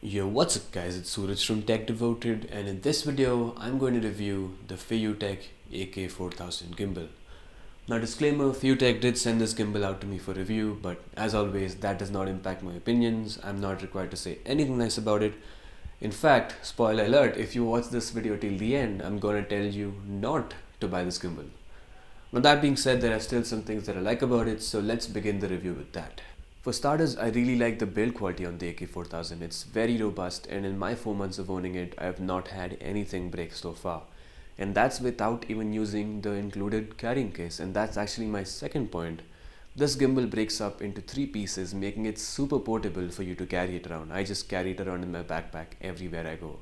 Yo, what's up guys, it's Suraj from Tech Devoted, and in this video I'm going to review the FeiyuTech AK4000 gimbal. Now disclaimer, FeiyuTech did send this gimbal out to me for review, but as always that does not impact my opinions. I'm not required to say anything nice about it. In fact, spoiler alert, if you watch this video till the end, I'm gonna tell you not to buy this gimbal. Now that being said, there are still some things that I like about it, so let's begin the review with that. For starters, I really like the build quality on the AK4000. It's very robust, and in my 4 months of owning it, I have not had anything break so far. And that's without even using the included carrying case, and that's actually my second point. This gimbal breaks up into 3 pieces, making it super portable for you to carry it around. I just carry it around in my backpack everywhere I go.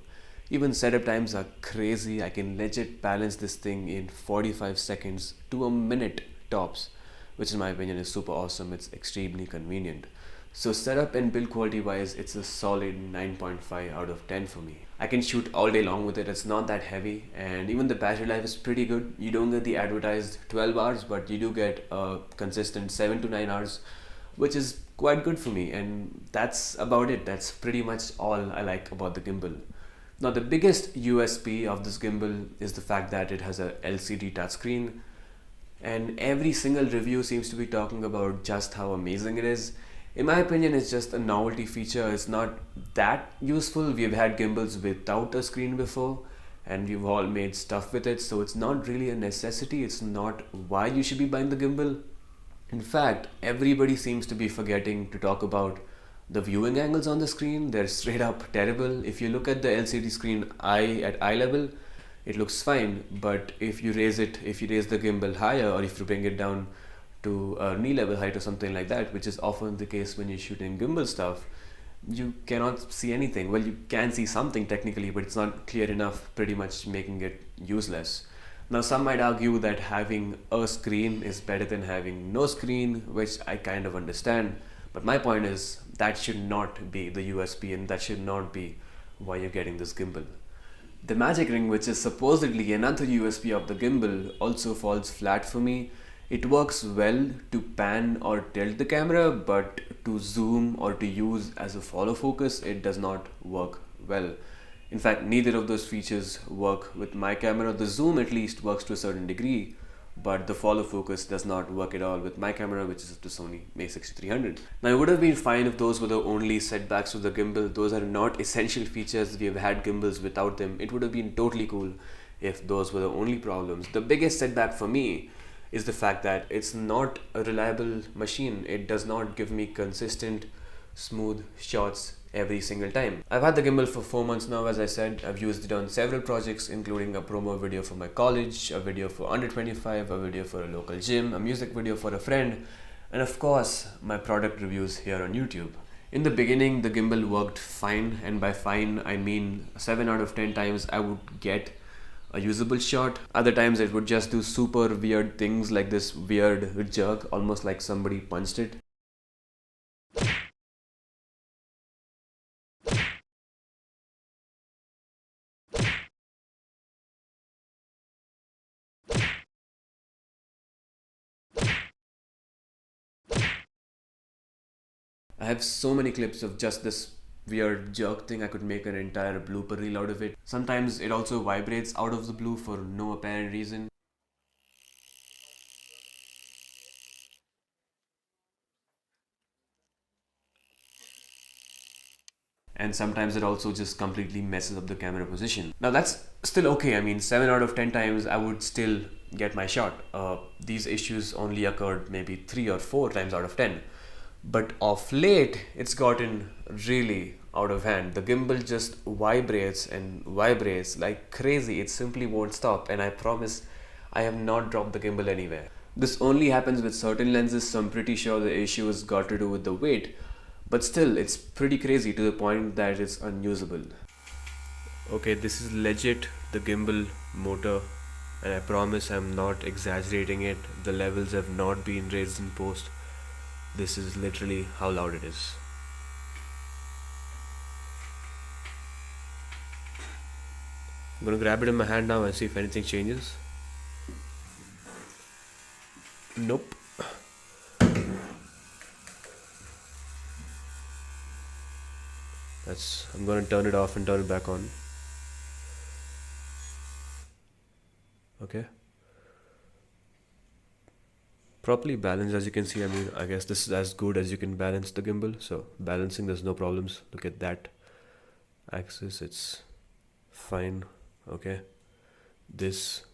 Even setup times are crazy. I can legit balance this thing in 45 seconds to a minute tops, which in my opinion is super awesome. It's extremely convenient. So setup and build quality wise, it's a solid 9.5 out of 10 for me. I can shoot all day long with it. It's not that heavy, and even the battery life is pretty good. You don't get the advertised 12 hours, but you do get a consistent 7 to 9 hours, which is quite good for me. And that's about it. That's pretty much all I like about the gimbal. Now the biggest USP of this gimbal is the fact that it has a LCD touchscreen, and every single review seems to be talking about just how amazing it is. In my opinion, it's just a novelty feature. It's not that useful. We've had gimbals without a screen before, and we've all made stuff with it, so it's not really a necessity. It's not why you should be buying the gimbal. In fact, everybody seems to be forgetting to talk about the viewing angles on the screen. They're straight up terrible. If you look at the LCD screen at eye level, it looks fine, but if you raise the gimbal higher, or if you bring it down to knee level height or something like that, which is often the case when you're shooting gimbal stuff, you cannot see anything. Well, you can see something technically, but it's not clear enough, pretty much making it useless. Now some might argue that having a screen is better than having no screen, which I kind of understand, but my point is that should not be the USP, and that should not be why you're getting this gimbal. The magic ring, which is supposedly another USP of the gimbal, also falls flat for me. It works well to pan or tilt the camera, but to zoom or to use as a follow focus, it does not work well. In fact, neither of those features work with my camera. The zoom at least works to a certain degree, but the follow focus does not work at all with my camera, which is the Sony a6300. Now it would have been fine if those were the only setbacks with the gimbal. Those are not essential features. We have had gimbals without them. It would have been totally cool if those were the only problems. The biggest setback for me is the fact that it's not a reliable machine. It does not give me consistent, smooth shots every single time. I've had the gimbal for 4 months now. As I said, I've used it on several projects, including a promo video for my college, a video for under 25, a video for a local gym, a music video for a friend, and of course my product reviews here on YouTube. In the beginning, the gimbal worked fine, and by fine I mean 7 out of 10 times I would get a usable shot. Other times it would just do super weird things, like this weird jerk, almost like somebody punched it. I have so many clips of just this weird jerk thing. I could make an entire blooper reel out of it. Sometimes it also vibrates out of the blue for no apparent reason. And sometimes it also just completely messes up the camera position. Now that's still okay. I mean, 7 out of 10 times I would still get my shot. These issues only occurred maybe 3 or 4 times out of 10. But of late, it's gotten really out of hand. The gimbal just vibrates and vibrates like crazy. It simply won't stop, and I promise I have not dropped the gimbal anywhere. This only happens with certain lenses, so I'm pretty sure the issue has got to do with the weight. But still, it's pretty crazy to the point that it's unusable. Okay, this is legit the gimbal motor, and I promise I'm not exaggerating it. The levels have not been raised in post. This is literally how loud it is. I'm gonna grab it in my hand now and see if anything changes. Nope. That's I'm gonna turn it off and turn it back on. Okay. Properly balanced, as you can see. I mean, I guess this is as good as you can balance the gimbal. So balancing, there's no problems. Look at that axis, it's fine. Okay. This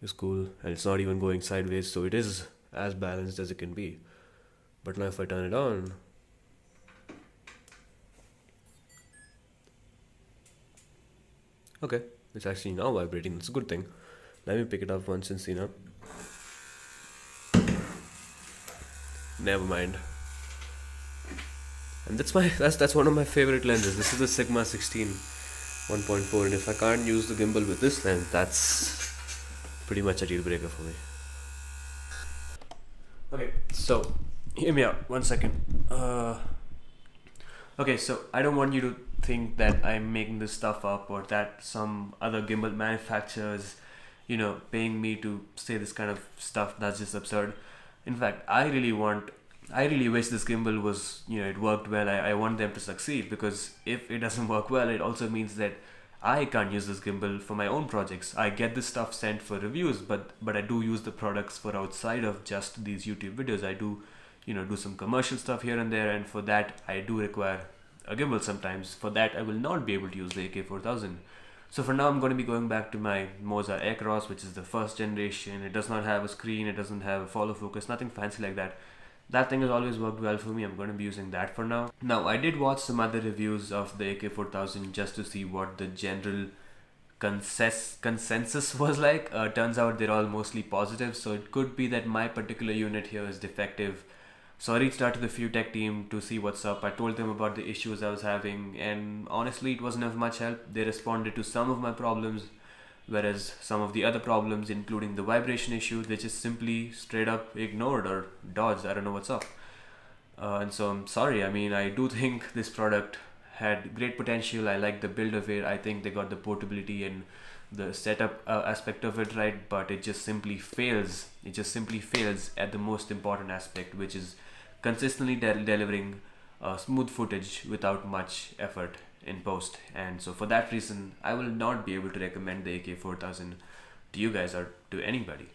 is cool, and it's not even going sideways, so it is as balanced as it can be. But now if I turn it on, okay, it's actually now vibrating. It's a good thing. Let me pick it up once and see now. Never mind. And that's one of my favorite lenses. This is the Sigma 16 1.4, and if I can't use the gimbal with this lens, that's pretty much a deal breaker for me. Okay, so hear me out 1 second. Okay, so I don't want you to think that I'm making this stuff up, or that some other gimbal manufacturers, paying me to say this kind of stuff. That's just absurd. In fact, I really wish this gimbal was, it worked well. I want them to succeed, because if it doesn't work well, it also means that I can't use this gimbal for my own projects. I get this stuff sent for reviews, but I do use the products for outside of just these YouTube videos. I do, do some commercial stuff here and there, and for that I do require a gimbal sometimes. For that I will not be able to use the AK4000. So for now I'm going to be going back to my Moza Across, which is the first generation. It does not have a screen, it doesn't have a follow focus, nothing fancy like that. That thing has always worked well for me. I'm going to be using that for now. Now, I did watch some other reviews of the AK4000 just to see what the general consensus was like. Turns out they're all mostly positive, so it could be that my particular unit here is defective. So I reached out to the FeiyuTech team to see what's up. I told them about the issues I was having, and honestly it wasn't of much help. They responded to some of my problems, whereas some of the other problems, including the vibration issue, they just simply straight up ignored or dodged. I don't know what's up. And so I'm sorry. I mean, I do think this product had great potential. I like the build of it. I think they got the portability and the setup aspect of it right, but it just simply fails. It just simply fails at the most important aspect, which is consistently delivering smooth footage without much effort in post. And so for that reason, I will not be able to recommend the AK4000 to you guys or to anybody.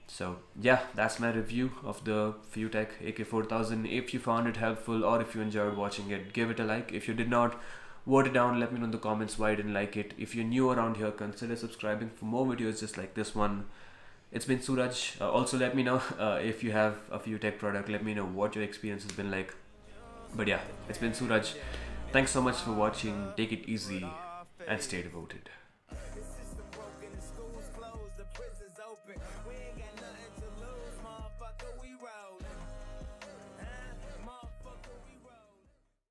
So yeah, that's my review of the FeiyuTech AK4000. If you found it helpful, or if you enjoyed watching it, give it a like. If you did not, vote it down. Let me know in the comments why you didn't like it. If you're new around here, consider subscribing for more videos just like this one. It's been Suraj. Also let me know if you have a FeiyuTech product. Let me know what your experience has been like. But yeah, it's been Suraj. Thanks so much for watching. Take it easy and stay devoted.